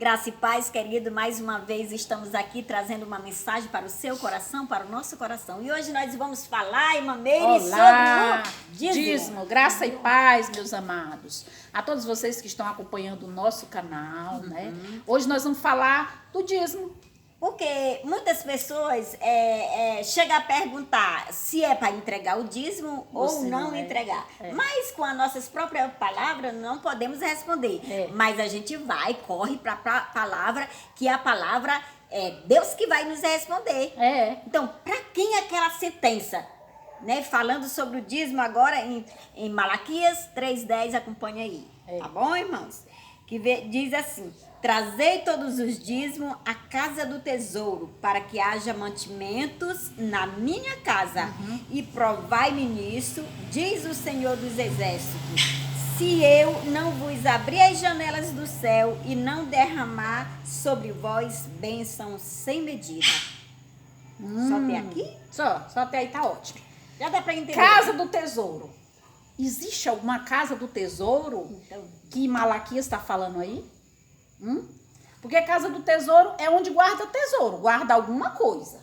Graça e paz, querido, mais uma vez estamos aqui trazendo uma mensagem para o seu coração, para o nosso coração. E hoje nós vamos falar, irmã Meire, sobre o dízimo. Graça e paz, meus amados. A todos vocês que estão acompanhando o nosso canal, né? Hoje nós vamos falar do dízimo. Porque muitas pessoas chegam a perguntar se é para entregar o dízimo ou não entregar. Mas com as nossas próprias palavras não podemos responder. Mas a gente corre para a palavra, que a palavra é Deus que vai nos responder. Então, para quem é aquela sentença? Né? Falando sobre o dízimo agora em Malaquias 3:10, acompanha aí. Tá bom, irmãos? Que diz assim: trazei todos os dízimos à casa do tesouro, para que haja mantimentos na minha casa. E provai-me nisso, diz o Senhor dos Exércitos, se eu não vos abrir as janelas do céu e não derramar sobre vós bênção sem medida. Só até aqui? Só até aí tá ótimo. Já dá para entender. Casa do tesouro. Existe alguma casa do tesouro que Malaquias está falando aí? Porque a casa do tesouro é onde guarda tesouro, guarda alguma coisa.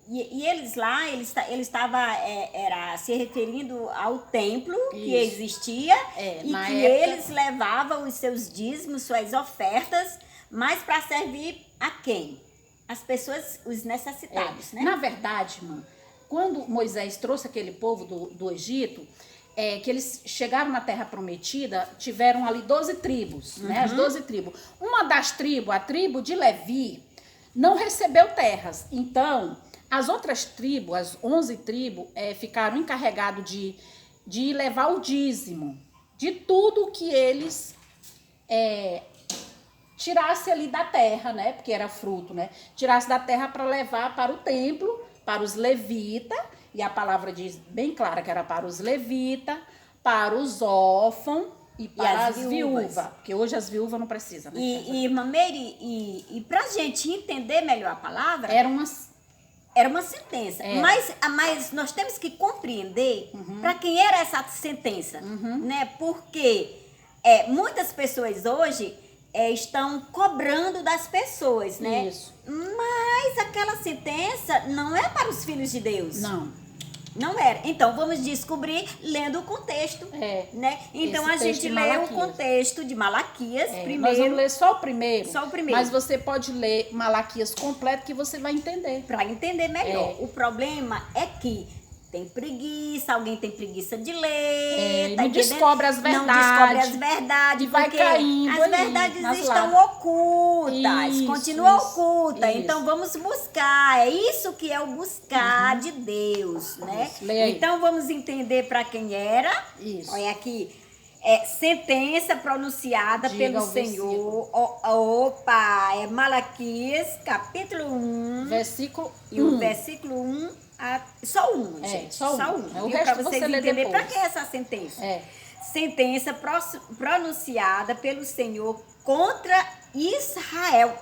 E eles lá, ele estava se referindo ao templo que existia e que eles levavam os seus dízimos, suas ofertas, mas para servir a quem? As pessoas, os necessitados, né? Na verdade, irmã, quando Moisés trouxe aquele povo do Egito, que eles chegaram na Terra Prometida, tiveram ali 12 tribos, né? As 12 tribos. Uma das tribos, a tribo de Levi, não recebeu terras. Então, as outras tribos, as 11 tribos, ficaram encarregadas de levar o dízimo de tudo que eles tirassem ali da terra, né? Porque era fruto, né? Tirasse da terra para levar para o templo, para os levitas. E a palavra diz bem clara que era para os levitas, para os órfãos e para as viúvas. Porque hoje as viúvas não precisam, né? E irmã Meire, e para a gente entender melhor a palavra... Era uma sentença. Mas nós temos que compreender para quem era essa sentença. Né? Porque muitas pessoas hoje estão cobrando das pessoas, né? Isso. Mas aquela sentença não é para os filhos de Deus. Não era. Então, vamos descobrir lendo o contexto. Né? Então, a gente lê o contexto de Malaquias primeiro. Nós vamos ler só o primeiro. Só o primeiro. Mas você pode ler Malaquias completo que você vai entender. Para entender melhor. O problema é que tem preguiça, alguém tem preguiça de ler. Não descobre as verdades. Não descobre as verdades. E vai caindo as verdades estão ocultas. Continuam ocultas. Então vamos buscar. É isso que é o buscar de Deus, né? Então vamos entender para quem era. Isso. Olha aqui. Sentença pronunciada pelo Senhor. É Malaquias, capítulo 1. Versículo 1. E o versículo 1. Só um, gente. Só um. O resto para vocês você lê entenderem depois. para que é essa sentença. Sentença pronunciada pelo Senhor contra Israel.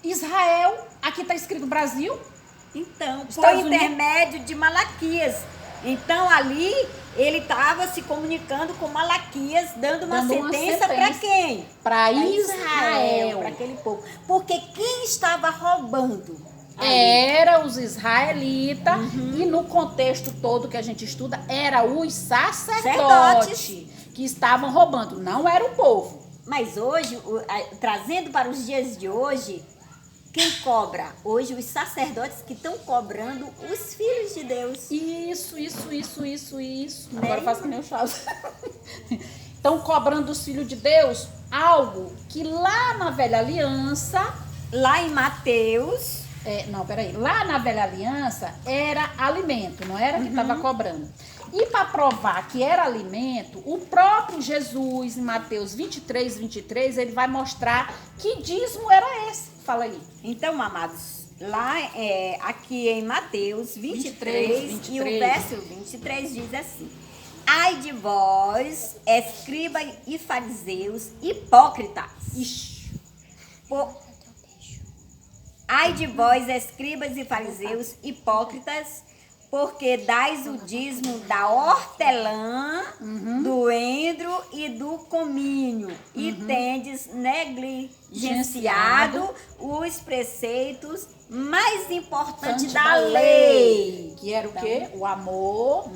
Israel, aqui está escrito Brasil. Então, por intermédio de Malaquias. Então, ali, ele estava se comunicando com Malaquias, dando uma sentença para quem? Para Israel. Para aquele povo. Porque quem estava roubando? Era os israelitas e no contexto todo que a gente estuda, era os sacerdotes que estavam roubando, não era o povo. Mas hoje, trazendo para os dias de hoje, quem cobra? Hoje os sacerdotes que estão cobrando os filhos de Deus. Isso. Né? Agora eu faço que nem o Chaves. Estão cobrando os filhos de Deus algo que lá na Velha Aliança, lá em Mateus... Lá na Velha Aliança era alimento, não era que estava cobrando. E para provar que era alimento, o próprio Jesus, em Mateus 23, ele vai mostrar que dízimo era esse. Fala aí. Então, amados, lá aqui em Mateus 23, e o verso 23 diz assim: ai de vós, escribas e fariseus hipócritas. Ai de vós, escribas e fariseus hipócritas, porque dás o dízimo da hortelã, do endro e do cominho, e tendes negligenciado os preceitos mais importantes da lei. Que era o quê? O amor,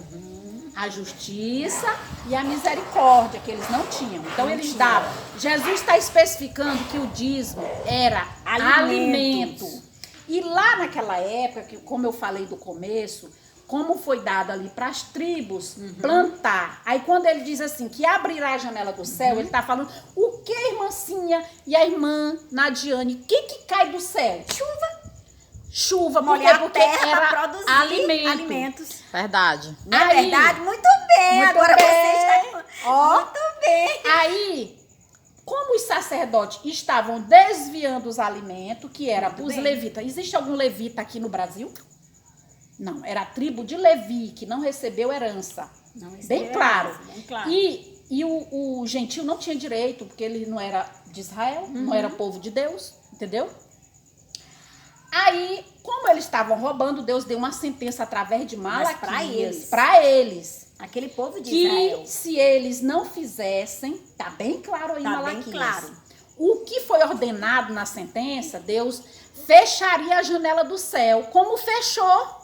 a justiça e a misericórdia, que eles não tinham. Então eles davam. Jesus está especificando que o dízimo era alimento. E lá naquela época, que, como eu falei do começo, como foi dado ali para as tribos plantar. Aí quando ele diz assim, que abrirá a janela do céu, ele está falando o que, irmã Cínha e a irmã Nadiane, o que cai do céu? Chuva, Molhar porque a terra era para produzir alimentos. Verdade. Não é verdade? Muito bem. Muito Agora bem. você está... Ó. Muito bem. Aí, como os sacerdotes estavam desviando os alimentos, que era para os levitas. Existe algum levita aqui no Brasil? Não, era a tribo de Levi, que não recebeu herança. Não, Bem claro. Bem claro. E o gentil não tinha direito, porque ele não era de Israel, não era povo de Deus, entendeu? Aí, como eles estavam roubando, Deus deu uma sentença através de Malaquias para eles. Aquele povo de Que Israel. se eles não fizessem, tá bem claro aí em Tá Malaquias. bem claro. O que foi ordenado na sentença, Deus fecharia a janela do céu, como fechou.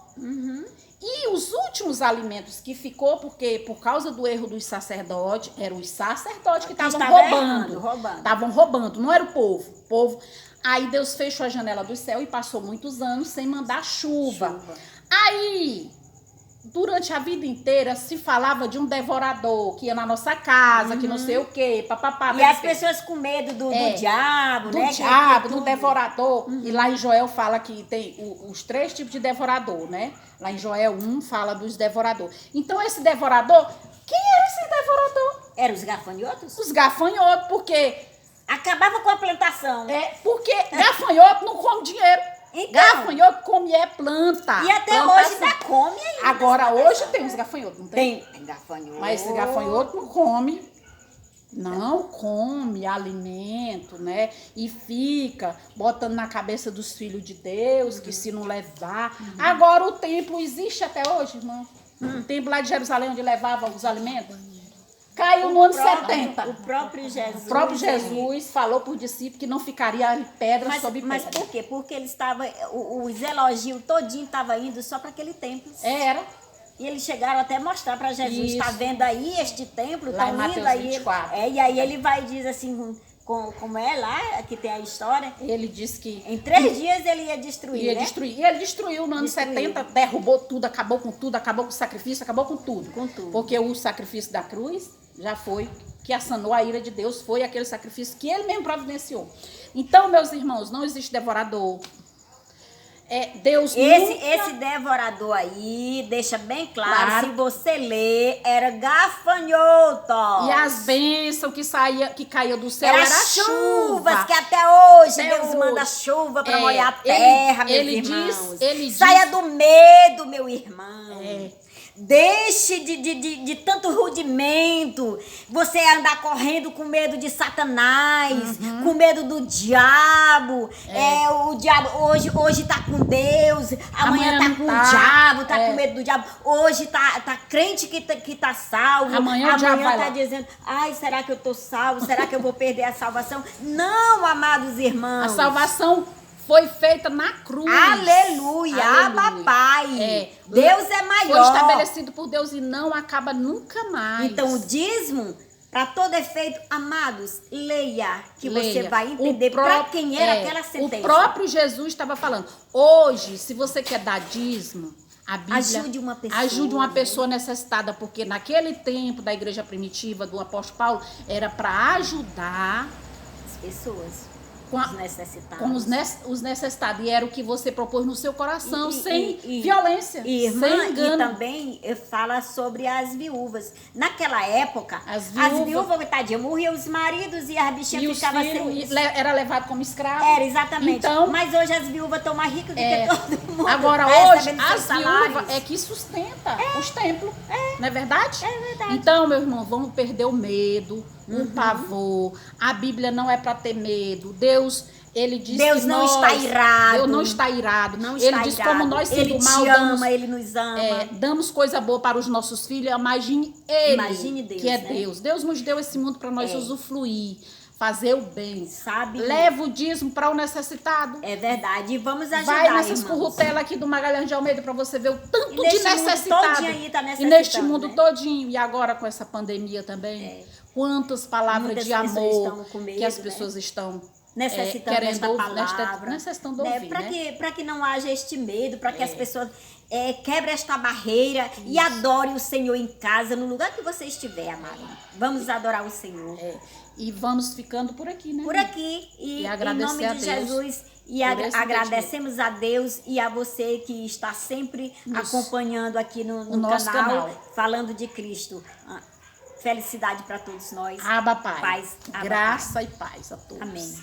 E os últimos alimentos que ficou, porque por causa do erro dos sacerdotes, eram os sacerdotes que estavam roubando. Estavam roubando, não era o povo. O povo. Aí Deus fechou a janela do céu e passou muitos anos sem mandar chuva. Aí, durante a vida inteira, se falava de um devorador que ia na nossa casa, que não sei o quê, papapá. E as pessoas com medo do diabo, do né? diabo, do devorador. E lá em Joel fala que tem os 3 tipos de devorador, né? Lá em Joel 1 fala dos devoradores. Então, esse devorador, quem era esse devorador? Eram os gafanhotos? Os gafanhotos, porque Acabava com a plantação. porque gafanhoto não come dinheiro. Então. Gafanhoto come planta. E até Plantação. hoje ainda come ainda. Agora, hoje tem os gafanhotos, não tem? Tem gafanhoto. Mas esse gafanhoto não come. Não come alimento, né? E fica botando na cabeça dos filhos de Deus que se não levar. Agora o templo existe até hoje, irmão. O templo lá de Jerusalém onde levava os alimentos. Caiu no ano 70. O próprio Jesus. O próprio Jesus falou por discípulo que não ficaria pedra sobre pedra. Mas por quê? Porque ele estava, os elogios todinho estavam indo só para aquele templo. Era. E eles chegaram até a mostrar para Jesus, está vendo aí este templo? Lá em Tá Mateus lindo aí. 24. E aí ele vai e diz assim, como é lá, que tem a história, Ele disse que em 3 dias ele ia destruir, ia né? destruir. E ele destruiu no ano 70, derrubou tudo, acabou com o sacrifício, acabou com tudo. Com tudo. Porque o sacrifício da cruz já foi, que assanou a ira de Deus, foi aquele sacrifício que ele mesmo providenciou. Então, meus irmãos, não existe devorador. Deus Esse devorador aí, deixa bem claro, se você ler, era gafanhoto. E as bênçãos que caía do céu era chuva. que até hoje Até Deus hoje. manda chuva para molhar a terra, meus irmãos. Ele Saia diz, do medo, meu irmão. É. Deixe de tanto rudimento. Você andar correndo com medo de Satanás, com medo do diabo. O diabo hoje tá com Deus, amanhã tá com o diabo, tá com medo do diabo. Hoje tá crente que tá salvo. Amanhã o diabo vai tá lá. dizendo, ai, será que eu tô salvo? Será que eu vou perder a salvação? Não, amados irmãos. A salvação foi feita na cruz. Aleluia, papai. Deus é maior. Foi estabelecido por Deus e não acaba nunca mais. Então, o dízimo, para todo efeito, amados, leia, que você vai entender para quem era aquela sentença. O próprio Jesus estava falando. Hoje, se você quer dar dízimo, a Bíblia ajude uma pessoa necessitada, porque naquele tempo da igreja primitiva, do apóstolo Paulo, era para ajudar as pessoas. Com os necessitados. E era o que você propôs no seu coração, sem violência, irmã, sem engano. E também fala sobre as viúvas. Naquela época, as viúvas, coitadinha, morriam os maridos e as bichinhas ficavam sem... Era levado como escravo. Era, exatamente. Então, mas hoje as viúvas estão mais ricas do que todo mundo. Agora, hoje, as viúvas é que sustenta os templos. Não é verdade? É verdade. Então, meu irmão, vamos perder o medo, o pavor. A Bíblia não é para ter medo. Deus Ele diz Deus que não nós, está irado. Deus não está irado. Não Ele está diz irado. como nós sendo Ele mal te damos, ama, ele nos ama. damos coisa boa para os nossos filhos. Imagine Ele, Imagine Deus, que é né? Deus. Deus nos deu esse mundo para nós usufruir, fazer o bem. Sabe? Leva o dízimo para o necessitado. É verdade. E vamos ajudar, Vai nessas irmãos. currutelas aqui do Magalhães de Almeida para você ver o tanto E de neste mundo necessitado. todinho aí tá E neste necessitando, mundo né? todinho. E agora com essa pandemia também. Quantas palavras Muitas de pessoas amor estão com medo, que as né? pessoas estão Necessitando querendo desta ouvir, palavra. necessitando né? ouvir, né? Para que não haja este medo, para que as pessoas quebrem esta barreira e adorem o Senhor em casa, no lugar que você estiver, amado. Vamos adorar o Senhor. E vamos ficando por aqui, né? Por aqui. E em agradecer nome a de Deus Jesus. E por esse agradecemos a Deus e a você que está sempre acompanhando aqui no nosso canal, falando de Cristo. Felicidade para todos nós. Aba, Pai. Paz. Abba, Graça e paz a todos. Amém.